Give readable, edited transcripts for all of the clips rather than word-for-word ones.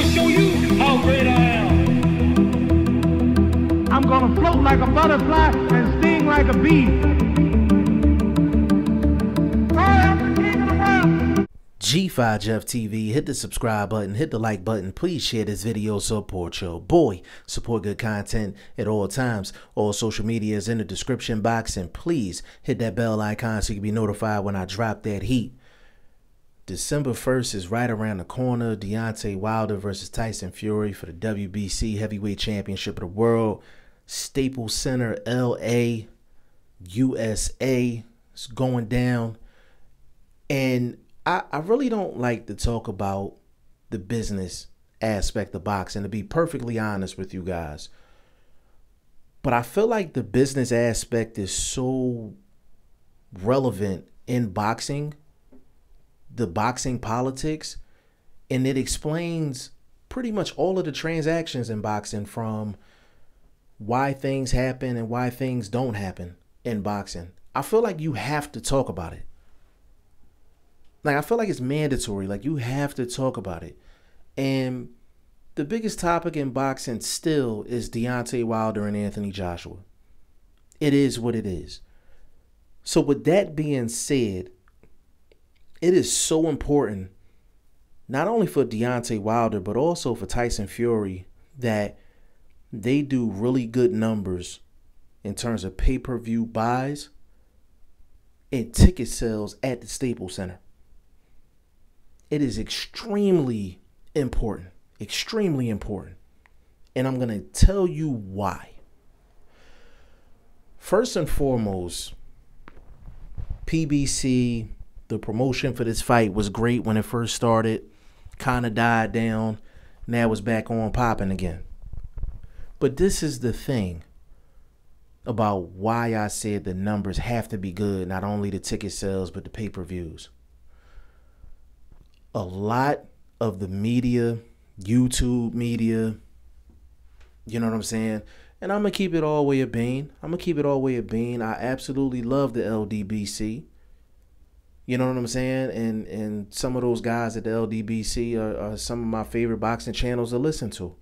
show you how great I am. I'm gonna float like a butterfly and sting like a bee. I am the king of the world. G5 Jeff TV, hit the subscribe button, hit the like button. Please share this video, support your boy. Support good content at all times. All social media is in the description box, and please hit that bell icon so you can be notified when I drop that heat. December 1st is right around the corner. Deontay Wilder versus Tyson Fury for the WBC Heavyweight Championship of the World. Staples Center, LA, USA. It's going down. And I really don't like to talk about the business aspect of boxing, to be perfectly honest with you guys. But I feel like the business aspect is so relevant in boxing, the boxing politics, and it explains pretty much all of the transactions in boxing, from why things happen and why things don't happen in boxing. I feel like you have to talk about it. Like, I feel like it's mandatory. Like, you have to talk about it. And the biggest topic in boxing still is Deontay Wilder and Anthony Joshua. It is what it is. So with that being said, it is so important, not only for Deontay Wilder, but also for Tyson Fury, that they do really good numbers in terms of pay-per-view buys and ticket sales at the Staples Center. It is extremely important, extremely important. And I'm going to tell you why. First and foremost, PBC, the promotion for this fight, was great when it first started, kind of died down. Now it's back on popping again. But this is the thing about why I said the numbers have to be good, not only the ticket sales, but the pay-per-views. A lot of the media, YouTube media, you know what I'm saying? And I'm going to keep it all the way a bean. I absolutely love the LDBC. You know what I'm saying? And some of those guys at the LDBC are some of my favorite boxing channels to listen to.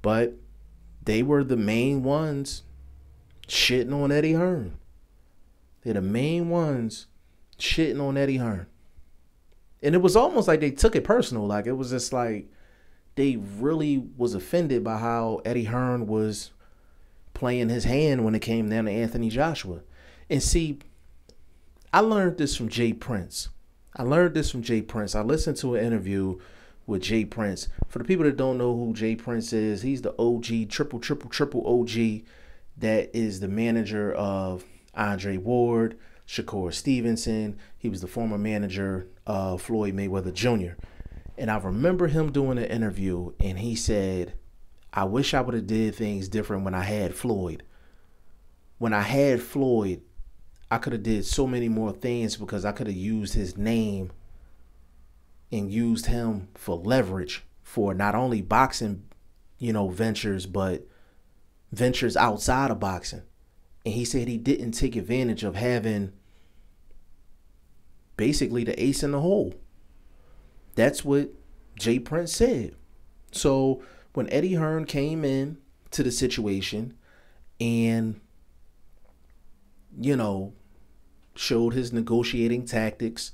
But they were the main ones shitting on Eddie Hearn. They're the main ones shitting on Eddie Hearn. And it was almost like they took it personal. Like, it was just like they really was offended by how Eddie Hearn was playing his hand when it came down to Anthony Joshua. And see, I learned this from Jay Prince. I listened to an interview with Jay Prince. For the people that don't know who Jay Prince is, he's the OG, triple OG, that is the manager of Andre Ward, Shakur Stevenson. He was the former manager of Floyd Mayweather Jr. And I remember him doing an interview, and he said, I wish I would have did things different when I had Floyd. When I had Floyd, I could have did so many more things, because I could have used his name and used him for leverage for not only boxing, ventures, but ventures outside of boxing. And he said he didn't take advantage of having basically the ace in the hole. That's what Jay Prince said. So when Eddie Hearn came in to the situation and, showed his negotiating tactics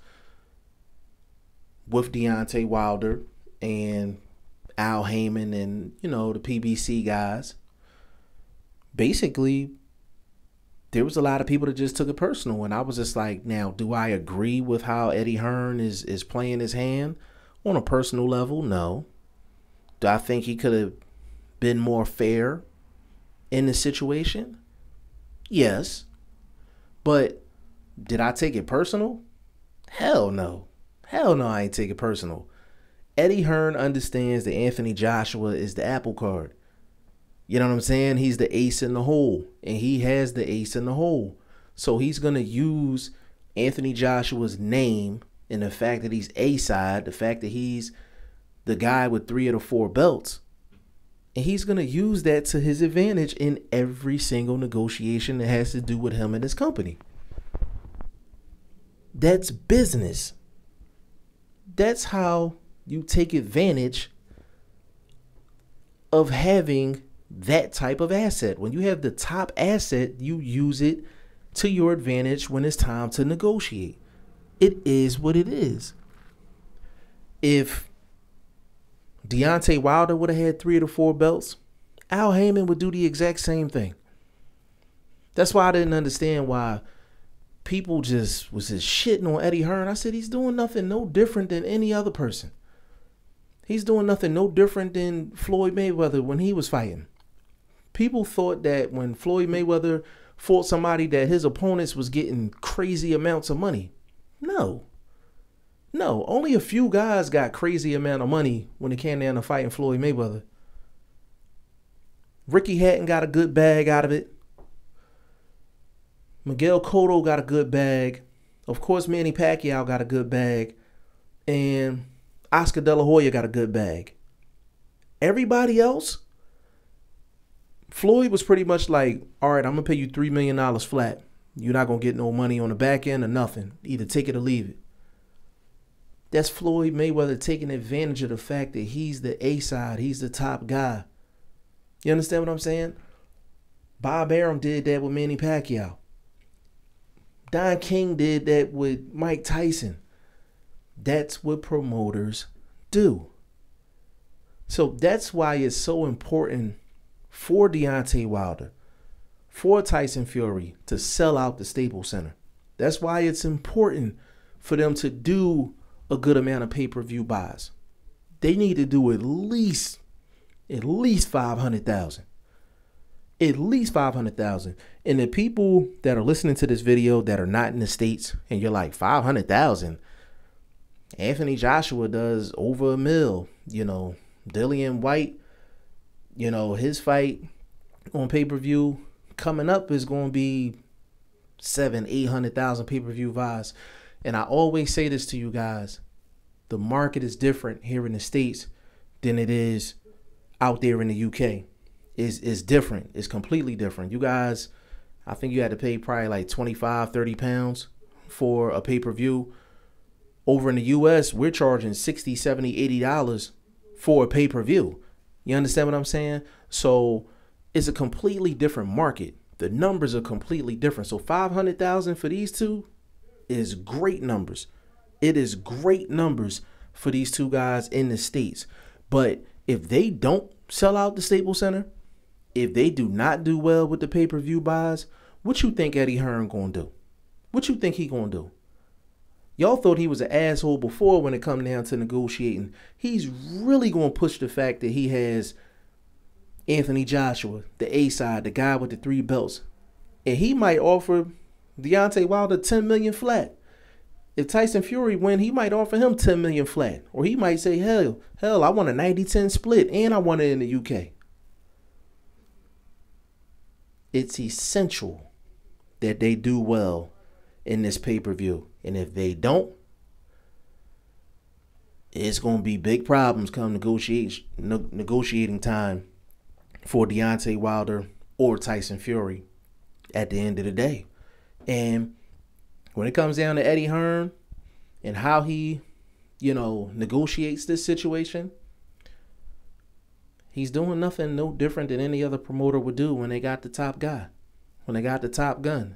with Deontay Wilder and Al Heyman and, the PBC guys, basically, there was a lot of people that just took it personal. And I was just like, now, do I agree with how Eddie Hearn is playing his hand on a personal level? No. Do I think he could have been more fair in the situation? Yes. But did I take it personal? Hell no. Hell no, I ain't take it personal. Eddie Hearn understands that Anthony Joshua is the apple card. You know what I'm saying? He's the ace in the hole, and he has the ace in the hole. So he's going to use Anthony Joshua's name and the fact that he's A-side, the fact that he's the guy with 3 of the 4 belts, and he's going to use that to his advantage in every single negotiation that has to do with him and his company. That's business. That's how you take advantage of having that type of asset. When you have the top asset, you use it to your advantage when it's time to negotiate. It is what it is. If Deontay Wilder would have had 3 of the 4 belts, Al Heyman would do the exact same thing. That's why I didn't understand why people was just shitting on Eddie Hearn. I said, he's doing nothing no different than any other person. He's doing nothing no different than Floyd Mayweather when he was fighting. People thought that when Floyd Mayweather fought somebody that his opponents was getting crazy amounts of money. No, only a few guys got crazy amount of money when it came down to fighting Floyd Mayweather. Ricky Hatton got a good bag out of it. Miguel Cotto got a good bag. Of course, Manny Pacquiao got a good bag. And Oscar De La Hoya got a good bag. Everybody else, Floyd was pretty much like, all right, I'm going to pay you $3 million flat. You're not going to get no money on the back end or nothing. Either take it or leave it. That's Floyd Mayweather taking advantage of the fact that he's the A-side. He's the top guy. You understand what I'm saying? Bob Arum did that with Manny Pacquiao. Don King did that with Mike Tyson. That's what promoters do. So that's why it's so important for Deontay Wilder, for Tyson Fury to sell out the Staples Center. That's why it's important for them to do a good amount of pay-per-view buys. They need to do at least 500,000. At least 500,000. And the people that are listening to this video that are not in the States, and you're like, 500,000? Anthony Joshua does over $1 million. You know, Dillian White, you know, his fight on pay-per-view coming up is going to be 700,000-800,000 pay-per-view buys. And I always say this to you guys. The market is different here in the States than it is out there in the UK. Is different. It's completely different. You guys, I think you had to pay probably like 25, 30 pounds for a pay-per-view. Over in the US, we're charging $60, $70, $80 for a pay-per-view. You understand what I'm saying? So it's a completely different market. The numbers are completely different. So 500,000 for these two is great numbers. It is great numbers for these two guys in the States. But if they don't sell out the Staples Center, if they do not do well with the pay-per-view buys, what you think Eddie Hearn gonna do? What you think he gonna do? Y'all thought he was an asshole before when it come down to negotiating. He's really gonna push the fact that he has Anthony Joshua, the A-side, the guy with the 3 belts. And he might offer Deontay Wilder $10 million flat. If Tyson Fury win, he might offer him $10 million flat. Or he might say, hell, I want a 90-10 split and I want it in the UK. It's essential that they do well in this pay-per-view. And if they don't, it's going to be big problems come negotiating time for Deontay Wilder or Tyson Fury at the end of the day. And when it comes down to Eddie Hearn and how he, negotiates this situation, he's doing nothing no different than any other promoter would do when they got the top guy, when they got the top gun.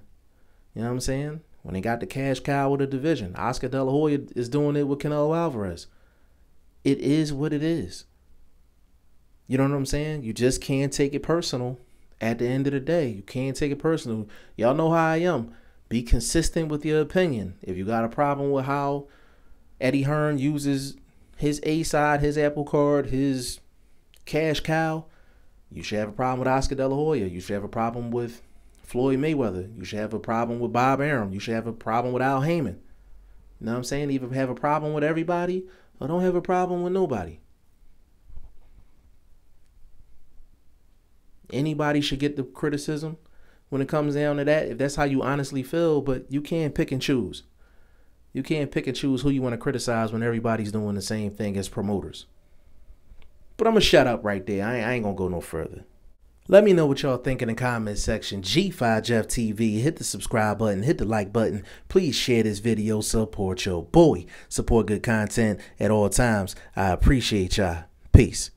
You know what I'm saying? When they got the cash cow of the division. Oscar De La Hoya is doing it with Canelo Alvarez. It is what it is. You know what I'm saying? You just can't take it personal at the end of the day. You can't take it personal. Y'all know how I am. Be consistent with your opinion. If you got a problem with how Eddie Hearn uses his A-side, his apple card, his cash cow, you should have a problem with Oscar De La Hoya. You should have a problem with Floyd Mayweather. You should have a problem with Bob Arum. You should have a problem with Al Heyman. You know what I'm saying? Either have a problem with everybody or don't have a problem with nobody. Anybody should get the criticism when it comes down to that, if that's how you honestly feel, but you can't pick and choose. You can't pick and choose who you want to criticize when everybody's doing the same thing as promoters. But I'm going to shut up right there. I ain't going to go no further. Let me know what y'all think in the comment section. G5 Jeff TV. Hit the subscribe button. Hit the like button. Please share this video. Support your boy. Support good content at all times. I appreciate y'all. Peace.